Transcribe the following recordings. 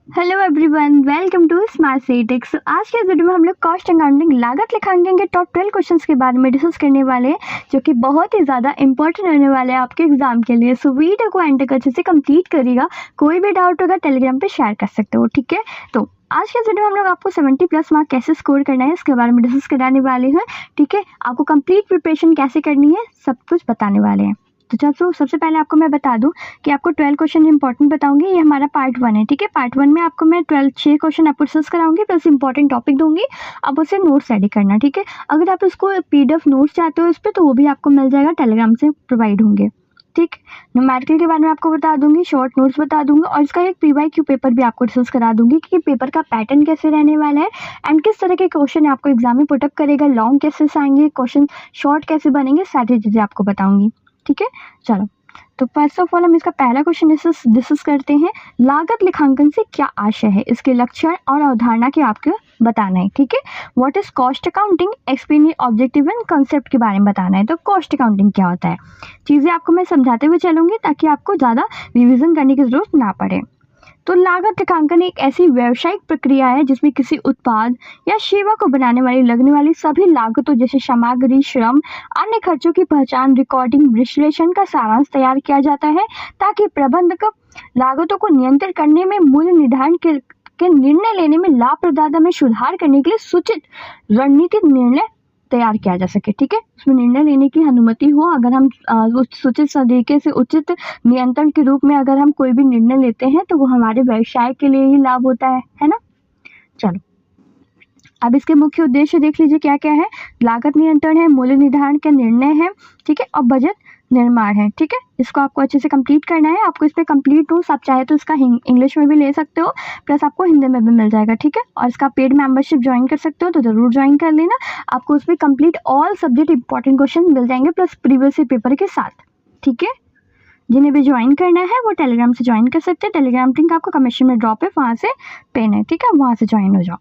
Hello everyone, welcome to Smart Sitex. So आज के इस वीडियो में हम लोग कॉस्ट अकाउंटिंग लागत लेखांकन के टॉप 12 क्वेश्चंस के बारे में डिस्कस करने वाले हैं, जो कि बहुत ही ज़्यादा इंपॉर्टेंट रहने वाले हैं आपके एग्जाम के लिए। सो वीडियो को एंड तक अच्छे से कंप्लीट करिएगा। कोई भी डाउट होगा टेलीग्राम पे शेयर कर सकते हो, ठीक है। तो आज के इस वीडियो में हम लोग आपको 70+ मार्क कैसे स्कोर करना है इसके बारे में डिस्कस कराने वाले हैं, ठीक है। आपको कंप्लीट प्रिपरेशन कैसे करनी है सब कुछ बताने वाले हैं। तो चलो सबसे पहले आपको मैं बता दूं कि आपको 12 क्वेश्चन इंपॉर्टेंट बताऊंगी। ये हमारा पार्ट 1 है, ठीक है। पार्ट 1 में आपको मैं 6 क्वेश्चन आपको डिस्कस कराऊंगी, प्लस इंपॉर्टेंट टॉपिक दूंगी। आप उसे नोट्स रेडी करना, ठीक है। अगर आप उसको PDF नोट्स चाहते हो इस पर, तो वो भी आपको मिल जाएगा, टेलीग्राम से प्रोवाइड होंगे, ठीक। न्यूमेरिकल के बारे में आपको बता दूंगी, शॉर्ट नोट्स बता दूंगी, और इसका एक PYQ पेपर भी आपको डिस्कस करा दूंगी कि पेपर का पैटर्न कैसे रहने वाला है एंड किस तरह के क्वेश्चन आपको एग्जाम में पुटअप करेगा, लॉन्ग कैसे आएंगे क्वेश्चन, शॉर्ट कैसे बनेंगे, सारी चीज़ें आपको बताऊंगी, ठीक है। चलो, तो फर्स्ट ऑफ ऑल हम इसका पहला क्वेश्चन डिस्कस करते हैं। लागत लेखांकन से क्या आशय है, इसके लक्षण और अवधारणा के आपको बताना है, ठीक है। What is cost accounting, explain objective and concept के बारे में बताना है। तो कॉस्ट अकाउंटिंग क्या होता है, चीज़ें आपको मैं समझाते हुए चलूंगी ताकि आपको ज़्यादा रिविजन करने की जरूरत ना पड़े। तो लागत लेखांकन एक ऐसी व्यावसायिक प्रक्रिया है जिसमें किसी उत्पाद या सेवा को बनाने वाली लगने वाली सभी लागतों जैसे सामग्री, श्रम, अन्य खर्चों की पहचान, रिकॉर्डिंग, विश्लेषण का सारांश तैयार किया जाता है ताकि प्रबंधक लागतों को नियंत्रण करने में, मूल्य निर्धारण के निर्णय लेने में, लाभ प्रदाता में सुधार करने के लिए सूचित रणनीतिक निर्णय तैयार किया जा सके, ठीक है। उसमें निर्णय लेने की अनुमति हो, अगर हम सूचित तरीके से उचित नियंत्रण के रूप में अगर हम कोई भी निर्णय लेते हैं तो वो हमारे व्यवसाय के लिए ही लाभ होता है ना। चलो, अब इसके मुख्य उद्देश्य देख लीजिए क्या क्या है। लागत नियंत्रण है, मूल्य निर्धारण के निर्णय है, ठीक है, और बजट निर्माण है, ठीक है। इसको आपको अच्छे से कंप्लीट करना है। आपको इस पर कंप्लीट नोट्स आप चाहे तो इसका इंग्लिश में भी ले सकते हो, प्लस आपको हिंदी में भी मिल जाएगा, ठीक है। और इसका पेड मेंबरशिप ज्वाइन कर सकते हो, तो जरूर ज्वाइन कर लेना। आपको उस पर complete all subject important question मिल जाएंगे, प्लस प्रीवियस पेपर के साथ, ठीक है। जिन्हें भी ज्वाइन करना है वो टेलीग्राम से ज्वाइन कर सकते हैं। टेलीग्राम लिंक आपको कमेंशन में ड्रॉप है, वहाँ से पेन है, ठीक है, वहाँ से ज्वाइन हो जाओ।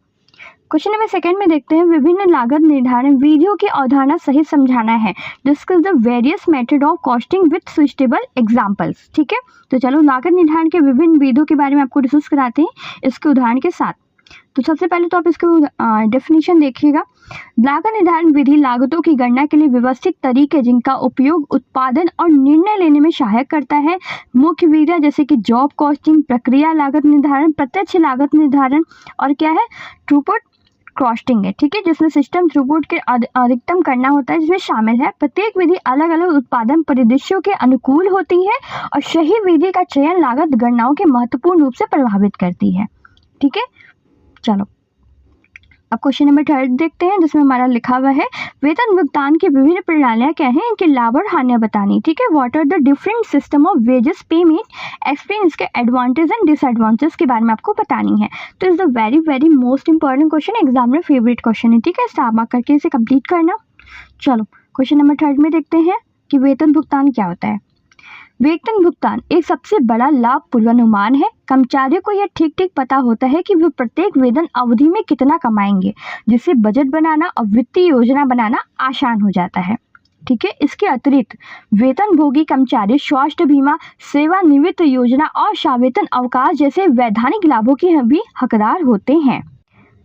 क्वेश्चन नंबर 2 में देखते हैं, विभिन्न लागत निर्धारण विधियों की अवधारणा सहित समझाना है। Discuss the various method of costing with suitable examples, ठीक है। तो चलो, लागत निर्धारण के विभिन्न विधियों के बारे में आपको डिस्कस कराते हैं इसके उदाहरण के साथ। तो सबसे पहले तो आप इसको डेफिनेशन देखिएगा। लागत निर्धारण विधि लागतों की गणना के लिए व्यवस्थित तरीके जिनका उपयोग उत्पादन और निर्णय लेने में सहायक करता है। मुख्य विधियां जैसे कि जॉब कॉस्टिंग, प्रक्रिया लागत निर्धारण, प्रत्यक्ष लागत निर्धारण, और क्या है, थ्रूपुट कॉस्टिंग है, ठीक है, जिसमें सिस्टम थ्रूपुट के अधिकतम करना होता है, जिसमें शामिल है। प्रत्येक विधि अलग अलग उत्पादन परिदृश्यों के अनुकूल होती है और सही विधि का चयन लागत गणनाओं के महत्वपूर्ण रूप से प्रभावित करती है, ठीक है। चलो, अब क्वेश्चन नंबर 3 देखते हैं, जिसमें हमारा लिखा हुआ है, वेतन भुगतान की विभिन्न प्रणालियां क्या हैं, इनके लाभ और हानियां बतानी, ठीक है। What are the different system of wages payment, explain इसके एडवांटेज एंड डिसएडवांटेज के बारे में आपको बतानी है। तो is the very very most important question, exam में फेवरेट क्वेश्चन है, ठीक है। स्टार मार्क करके इसे कंप्लीट करना। चलो, क्वेश्चन नंबर 3 में देखते हैं कि वेतन भुगतान क्या होता है। वेतन भुगतान एक सबसे बड़ा लाभ पूर्वानुमान है। कर्मचारियों को यह ठीक ठीक पता होता है कि वे प्रत्येक वेतन अवधि में कितना कमाएंगे, जिससे बजट बनाना और वित्तीय योजना बनाना आसान हो जाता है, ठीक है। इसके अतिरिक्त वेतनभोगी कर्मचारी स्वास्थ्य बीमा, सेवानिवृत्ति योजना और सवेतन अवकाश जैसे वैधानिक लाभों के भी हकदार होते हैं।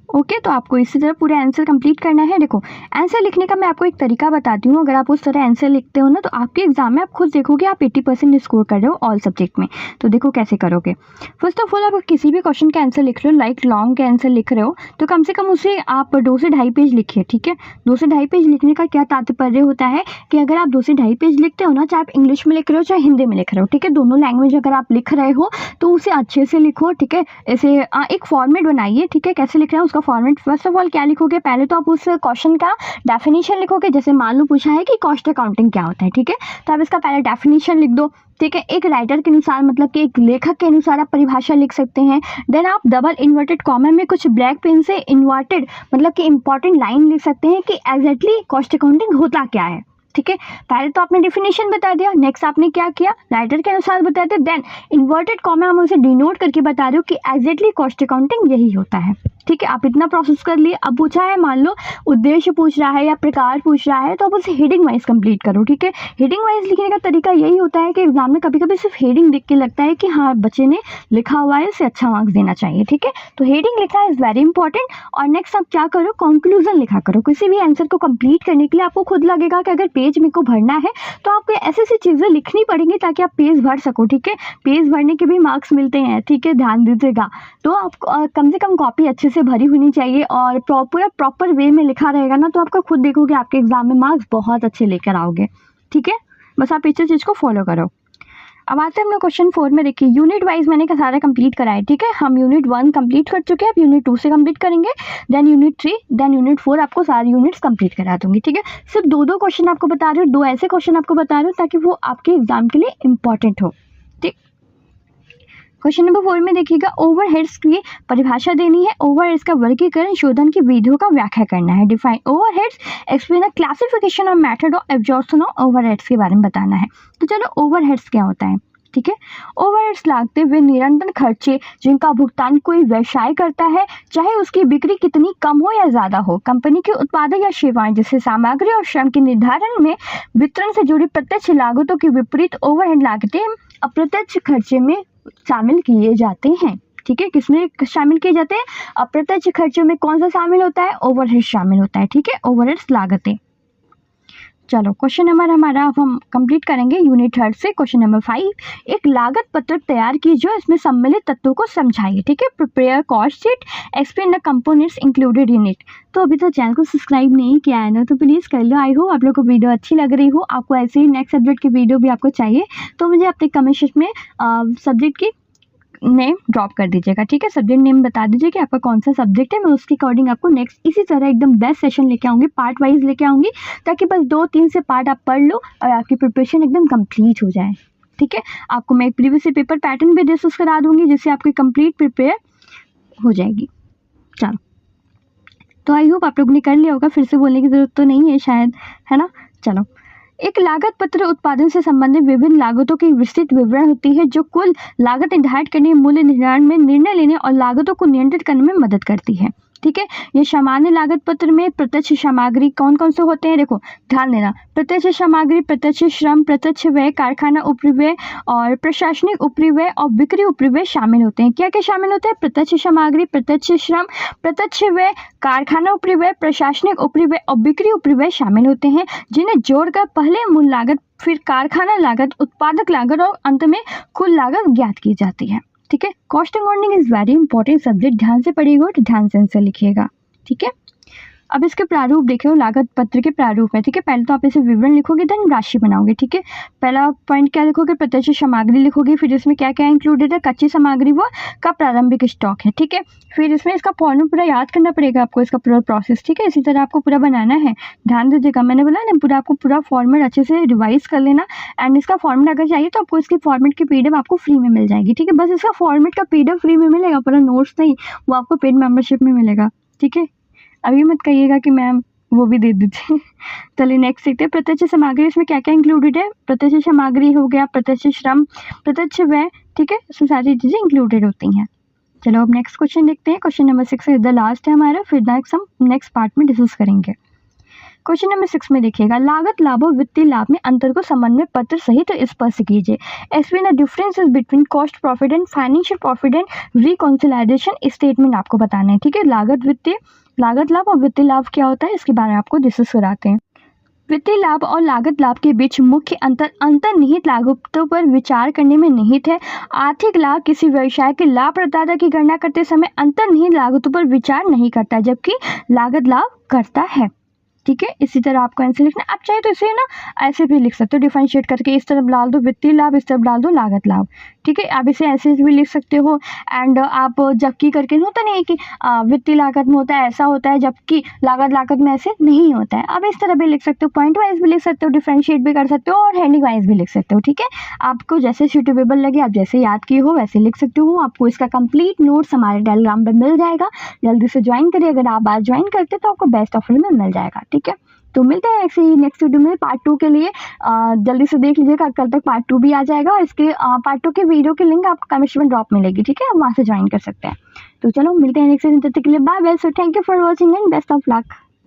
ओके, तो आपको इसी तरह पूरा आंसर कंप्लीट करना है। देखो, आंसर लिखने का मैं आपको एक तरीका बताती हूँ। अगर आप उस तरह आंसर लिखते हो ना, तो आपके एग्जाम में आप खुद देखोगे आप 80% स्कोर कर रहे हो ऑल सब्जेक्ट में। तो देखो कैसे करोगे। फर्स्ट ऑफ ऑल, आप किसी भी क्वेश्चन का आंसर लिख रहे हो, लाइक लॉन्ग का आंसर लिख रहे हो, तो कम से कम उसे आप 2 से 2.5 पेज लिखिए, ठीक है। 2 से 2.5 पेज लिखने का क्या तात्पर्य होता है कि अगर आप 2 से 2.5 पेज लिखते हो ना, चाहे आप इंग्लिश में लिख रहे हो चाहे हिंदी में लिख रहे हो, ठीक है, दोनों लैंग्वेज अगर आप लिख रहे हो तो उसे अच्छे से लिखो, ठीक है। ऐसे एक फॉर्मेट बनाइए, ठीक है। कैसे लिख रहे हैं उसका फॉर्मेट, फर्स्ट ऑफ ऑल क्या लिखोगे, पहले तो आप उस क्वेश्चन का डेफिनेशन लिखोगे। जैसे मान लो पूछा है कि कॉस्ट अकाउंटिंग क्या होता है, ठीक है, तो आप इसका पहले डेफिनेशन लिख दो, ठीक है। एक राइटर के अनुसार, मतलब कि एक लेखक के अनुसार आप परिभाषा लिख सकते हैं। देन आप डबल इन्वर्टेड कॉमा में कुछ ब्लैक पेन से इन्वर्टेड मतलब कि इंपॉर्टेंट लाइन लिख सकते हैं कि एग्जैक्टली कॉस्ट अकाउंटिंग होता क्या है, ठीक है, पहले तो आपने डिफिनेशन बता दिया, नेक्स्ट आपने क्या किया, राइटर के अनुसार बता दिया, देन इन्वर्टेड कॉमा हम उसे डिनोट करके बता रहे हो कि एग्जैक्टली कॉस्ट अकाउंटिंग यही होता है। ठीक है, आप इतना प्रोसेस कर लिए। अब पूछा है, मान लो उद्देश्य पूछ रहा है या प्रकार पूछ रहा है, तो आप उसे हेडिंग वाइज कंप्लीट करो। ठीक है, हेडिंग वाइज लिखने का तरीका यही होता है कि एग्जाम में कभी कभी सिर्फ हेडिंग देख के लगता है कि हाँ बच्चे ने लिखा हुआ है, इसे अच्छा मार्क्स देना चाहिए। ठीक है, तो हेडिंग लिखना इज वेरी इंपॉर्टेंट। और नेक्स्ट आप क्या करो, कंक्लूजन लिखा करो। किसी भी आंसर को कंप्लीट करने के लिए आपको खुद लगेगा कि अगर पेज मेरे को भरना है तो आपको ऐसी ऐसी चीज़ें लिखनी पड़ेंगी ताकि आप पेज भर सको। ठीक है, पेज भरने के भी मार्क्स मिलते हैं। ठीक है, ध्यान दीजिएगा। तो आप कम से कम कॉपी अच्छे से भरी होनी चाहिए और प्रॉपर वे में लिखा रहेगा ना, तो आपका खुद देखोगे आपके एग्जाम में मार्क्स बहुत अच्छे लेकर आओगे। ठीक है, बस आप इस चीज़ को फॉलो करो। अब आते हैं हम लोग क्वेश्चन 4 में। देखिए, यूनिट वाइज मैंने सारा कंप्लीट करा है। ठीक है, हम यूनिट 1 कंप्लीट कर चुके हैं, अब यूनिट 2 से कंप्लीट करेंगे, देन यूनिट 3, देन यूनिट 4, आपको सारे यूनिट्स कंप्लीट करा दूंगी। ठीक है, सिर्फ दो क्वेश्चन आपको बता रही हूँ, 2 ऐसे क्वेश्चन आपको बता रही हूँ ताकि वो आपके एग्जाम के लिए इंपॉर्टेंट हो। ठीक, क्वेश्चन नंबर 4 में देखिएगा, ओवरहेड्स की परिभाषा देनी है, ओवरहेड्स का वर्गीकरण, शोधन की विधियों का व्याख्या करना है। Define overheads, explain the classification और method of absorption of overheads के बारे में बताना है। तो चलो, ओवरहेड्स क्या होता है। ठीक है, ओवरहेड्स लागते वे निरंतर खर्चे जिनका भुगतान कोई व्यवसाय करता है, चाहे उसकी बिक्री कितनी कम हो या ज़्यादा हो। कंपनी के उत्पाद या सेवाएं जैसे सामग्री और श्रम के निर्धारण में वितरण से जुड़ी प्रत्यक्ष लागतों के विपरीत ओवरहेड लागतें अप्रत्यक्ष खर्चे में शामिल किए जाते हैं। ठीक है, किसमें शामिल किए जाते हैं, अप्रत्यक्ष खर्चों में कौन सा शामिल होता है, ओवरहेड शामिल होता है। ठीक है, ओवरहेड्स लागतें। चलो, क्वेश्चन नंबर हमारा अब हम कंप्लीट करेंगे यूनिट 3 से। क्वेश्चन नंबर 5, एक लागत पत्रक तैयार कीजिए, इसमें सम्मिलित तत्वों को समझाइए। ठीक है, prepare cost sheet, explain the components included in it. तो अभी तो चैनल को सब्सक्राइब नहीं किया है ना, तो प्लीज़ कर लो। आई होप आप लोग को वीडियो अच्छी लग रही हो। आपको ऐसे ही नेक्स्ट सब्जेक्ट की वीडियो भी आपको चाहिए तो मुझे अपने कमेंट सेक्शन में सब्जेक्ट की नेम ड्रॉप कर दीजिएगा। ठीक है, सब्जेक्ट नेम बता दीजिए कि आपका कौन सा सब्जेक्ट है, मैं उसके अकॉर्डिंग आपको नेक्स्ट इसी तरह एकदम बेस्ट सेशन लेके आऊँगी, पार्ट वाइज लेके आऊँगी, ताकि बस 2-3 से पार्ट आप पढ़ लो और आपकी प्रिपरेशन एकदम कंप्लीट हो जाए। ठीक है, आपको मैं एक प्रीवियस पेपर पैटर्न भी डिस्कस करा दूँगी जिससे आपकी कंप्लीट प्रिपेयर हो जाएगी। चलो, तो आई होप आप लोग ने कर लिया होगा, फिर से बोलने की ज़रूरत तो नहीं है शायद, है ना। चलो, एक लागत पत्र उत्पादन से संबंधित विभिन्न लागतों की विस्तृत विवरण होती है जो कुल लागत निर्धारित करने, मूल्य निर्धारण में निर्णय लेने और लागतों को नियंत्रित करने में मदद करती है। ठीक है, ये सामान्य लागत पत्र में प्रत्यक्ष सामग्री कौन कौन से होते हैं, देखो ध्यान देना, प्रत्यक्ष सामग्री, प्रत्यक्ष श्रम, प्रत्यक्ष व्यय, कारखाना उपरिव्यय और प्रशासनिक उपरिव्यय और बिक्री उपरिव्यय शामिल होते हैं। क्या क्या शामिल होते हैं, प्रत्यक्ष सामग्री, प्रत्यक्ष श्रम, प्रत्यक्ष व्यय, कारखाना उपरिव्यय, प्रशासनिक उपरिव्यय और बिक्री उपरिव्यय शामिल होते हैं, जिन्हें जोड़कर पहले मूल लागत, फिर कारखाना लागत, उत्पादक लागत और अंत में कुल लागत ज्ञात की जाती है। ठीक है, cost accounting is very important subject, ध्यान से पढ़िएगा तो ध्यान से आंसर लिखिएगा। ठीक है, अब इसके प्रारूप देखो, लागत पत्र के प्रारूप है। ठीक है, पहले तो आप इसे विवरण लिखोगे, देन राशि बनाओगे। ठीक है, पहला पॉइंट क्या लिखोगे, प्रत्यक्ष सामग्री लिखोगे, फिर इसमें क्या क्या इंक्लूडेड है, कच्ची सामग्री व का प्रारंभिक स्टॉक है। ठीक है, फिर इसमें इसका फॉर्मूला पूरा याद करना पड़ेगा आपको, इसका पूरा प्रोसेस। ठीक है, इसी तरह आपको पूरा बनाना है, ध्यान दीजिएगा। मैंने बोला ना, पूरा आपको पूरा फॉर्मेट अच्छे से रिवाइज कर लेना, एंड इसका फॉर्मेट अगर चाहिए तो आपको इसकी फॉर्मेट की PDF आपको फ्री में मिल जाएगी। ठीक है, बस इसका फॉर्मेट का PDF फ्री में मिलेगा, पूरा नोट्स नहीं, वो आपको पेड मेंबरशिप में मिलेगा। ठीक है, अभी मत कहिएगा कि मैम वो भी दे दीजिए। चलिए नेक्स्ट देखते हैं, प्रत्यक्ष सामग्री, इसमें क्या क्या इंक्लूडेड है, प्रत्यक्ष सामग्री हो गया, प्रत्यक्ष श्रम, प्रत्यक्ष व्यय। ठीक है, इसमें सारी चीज़ें इंक्लूडेड होती हैं। चलो, अब नेक्स्ट क्वेश्चन देखते हैं। Question number 6 is the last है हमारा, फिर हम नेक्स्ट पार्ट में डिस्कस करेंगे। क्वेश्चन नंबर 6 में देखिएगा, लागत लाभ और वित्तीय लाभ में अंतर को समन्वय पत्र सहित स्पष्ट कीजिए। Explain the differences between cost profit and financial profit and reconciliation statement आपको बताना है। ठीक है, लागत लाभ और वित्तीय लाभ क्या होता है इसके बारे में आपको डिस्कस कराते हैं। वित्तीय लाभ और लागत लाभ के बीच मुख्य अंतर्निहित लागतों पर विचार करने में निहित है। आर्थिक लाभ किसी व्यवसाय के लाभप्रदता की गणना करते समय अंतर्निहित लागतों पर विचार नहीं करता, जबकि लागत लाभ करता है। ठीक है, इसी तरह आपको आंसर लिखना, आप चाहे तो इसे ना ऐसे भी लिख सकते हो, डिफरेंशिएट करके इस तरफ डाल दो वित्तीय लाभ, इस तरफ डाल दो लागत लाभ। ठीक है, आप इसे ऐसे भी लिख सकते हो, एंड आप जबकि करके होता नहीं है कि वित्तीय लागत में होता है ऐसा होता है, जबकि लागत में ऐसे नहीं होता है। आप इस तरह भी लिख सकते हो, पॉइंट वाइज भी लिख सकते हो, डिफरेंशिएट भी कर सकते हो और हेडिंग वाइज भी लिख सकते हो। ठीक है, आपको जैसे सूटेबल लगे, आप जैसे याद किए हो वैसे लिख सकते हो। आपको इसका कंप्लीट नोट्स हमारे टेलीग्राम पर मिल जाएगा, जल्दी से ज्वाइन करिए। अगर आप आज ज्वाइन करते तो आपको बेस्ट ऑफर में मिल जाएगा। ठीक है, तो मिलते हैं ऐसे ही नेक्स्ट वीडियो में पार्ट 2 के लिए। जल्दी से देख लीजिएगा, कल तक पार्ट 2 भी आ जाएगा और इसके पार्ट 2 के वीडियो की लिंक आपको कमेंट में ड्रॉप मिलेगी, ठीक है, आप वहाँ से ज्वाइन कर सकते हैं। तो चलो मिलते हैं नेक्स्ट वीडियो, तब तक के लिए bye bye. So thank you for watching and best of luck.